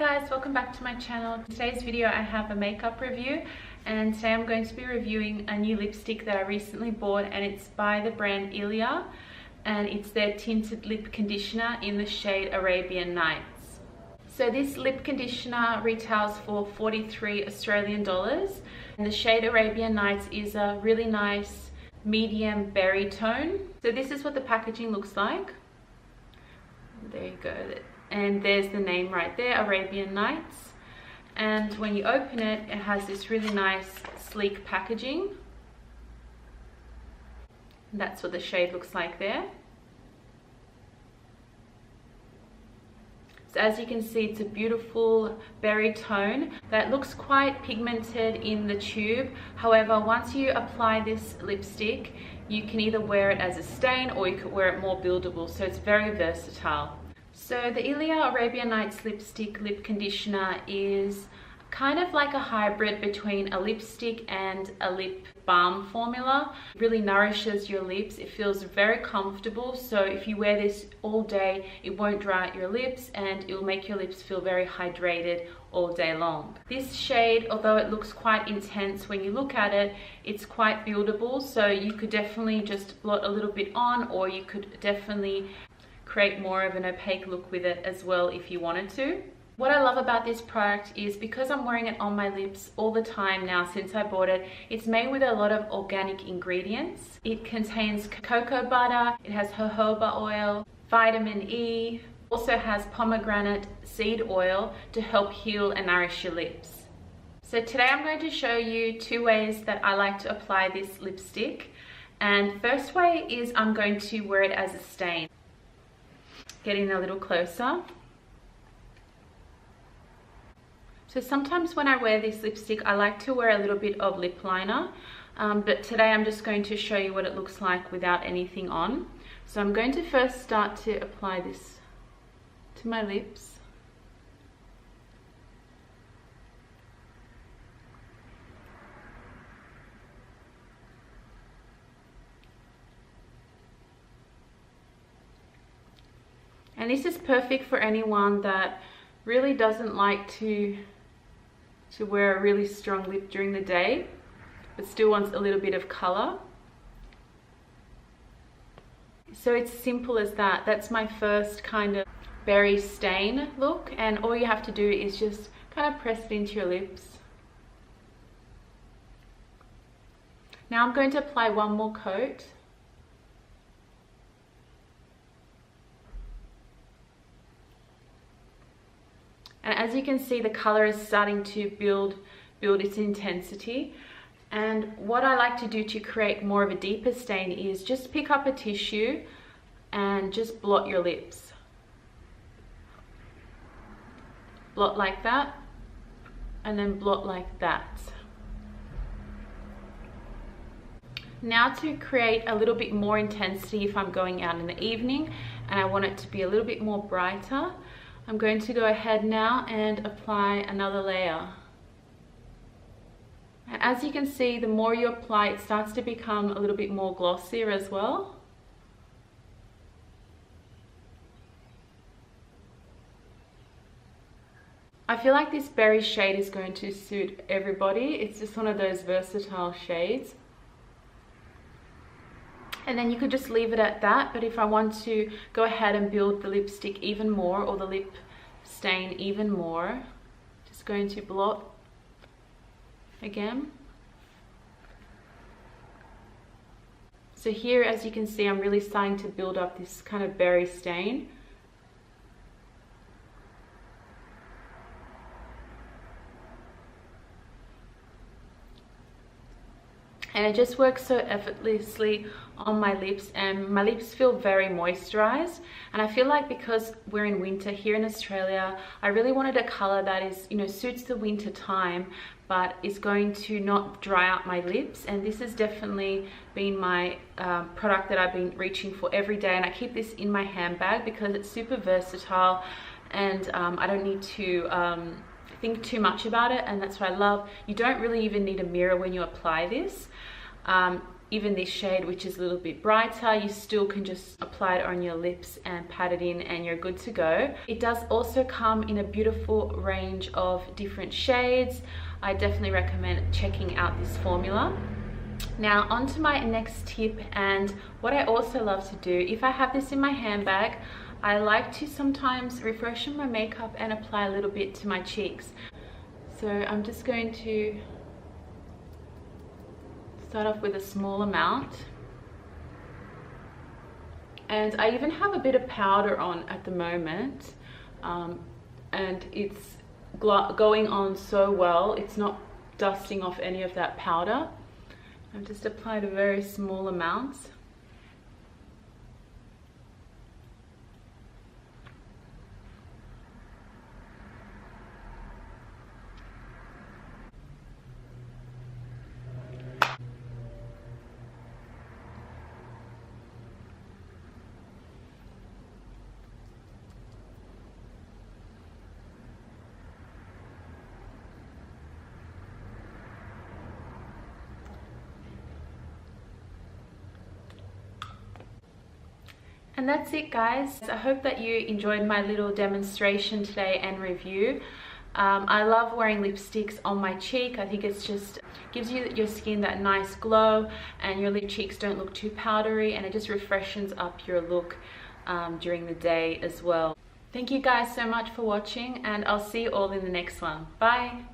guys, welcome back to my channel. In today's video I have a makeup review, and today I'm going to be reviewing a new lipstick that I recently bought, and it's by the brand Ilia, and it's their tinted lip conditioner in the shade Arabian Nights. So this lip conditioner retails for 43 Australian dollars, and the shade Arabian Nights is a really nice medium berry tone. So this is what the packaging looks like. There you go. And there's the name right there, Arabian Nights. And when you open it, it has this really nice sleek packaging. And that's what the shade looks like there. So as you can see, it's a beautiful berry tone that looks quite pigmented in the tube. However, once you apply this lipstick, you can either wear it as a stain or you could wear it more buildable. So it's very versatile. So the Ilia Arabian Nights lipstick lip conditioner is kind of like a hybrid between a lipstick and a lip balm formula. It really nourishes your lips. It feels very comfortable. So if you wear this all day, it won't dry out your lips and it will make your lips feel very hydrated all day long. This shade, although it looks quite intense when you look at it, it's quite buildable. So you could definitely just blot a little bit on, or you could definitely create more of an opaque look with it as well if you wanted to. What I love about this product is because I'm wearing it on my lips all the time now since I bought it, it's made with a lot of organic ingredients. It contains cocoa butter, it has jojoba oil, vitamin E, also has pomegranate seed oil to help heal and nourish your lips. So today I'm going to show you two ways that I like to apply this lipstick. And first way is I'm going to wear it as a stain. Getting a little closer. So sometimes when I wear this lipstick, I like to wear a little bit of lip liner, but today I'm just going to show you what it looks like without anything on. So I'm going to first start to apply this to my lips. And this is perfect for anyone that really doesn't like to wear a really strong lip during the day, but still wants a little bit of color. So it's simple as that. That's my first kind of berry stain look, and all you have to do is just kind of press it into your lips. Now I'm going to apply one more coat. And as you can see, the color is starting to build its intensity. And what I like to do to create more of a deeper stain is just pick up a tissue and just blot your lips. Blot like that, and then blot like that. Now to create a little bit more intensity, if I'm going out in the evening and I want it to be a little bit more brighter, I'm going to go ahead now and apply another layer. And as you can see, the more you apply, it starts to become a little bit more glossier as well. I feel like this berry shade is going to suit everybody. It's just one of those versatile shades. And then you could just leave it at that, but if I want to go ahead and build the lipstick even more, or the lip stain even more, just going to blot again. So here, as you can see, I'm really starting to build up this kind of berry stain. And it just works so effortlessly on my lips, and my lips feel very moisturized. And I feel like because we're in winter here in Australia, I really wanted a color that is, suits the winter time, but is going to not dry out my lips. And this has definitely been my product that I've been reaching for every day. And I keep this in my handbag because it's super versatile, and I don't need to think too much about it. And that's what I love. You don't really even need a mirror when you apply this. even this shade, which is a little bit brighter, you still can just apply it on your lips and pat it in and you're good to go. It does also come in a beautiful range of different shades. I definitely recommend checking out this formula. Now on to my next tip, and what I also love to do, if I have this in my handbag, I like to sometimes refreshen my makeup and apply a little bit to my cheeks. So I'm just going to start off with a small amount, and I even have a bit of powder on at the moment, and it's going on so well, it's not dusting off any of that powder. I've just applied a very small amount. And that's it, guys. I hope that you enjoyed my little demonstration today and review. I love wearing lipsticks on my cheek. I think it's just gives your skin that nice glow, and your lip cheeks don't look too powdery, and it just refreshes up your look during the day as well. Thank you guys so much for watching, and I'll see you all in the next one. Bye.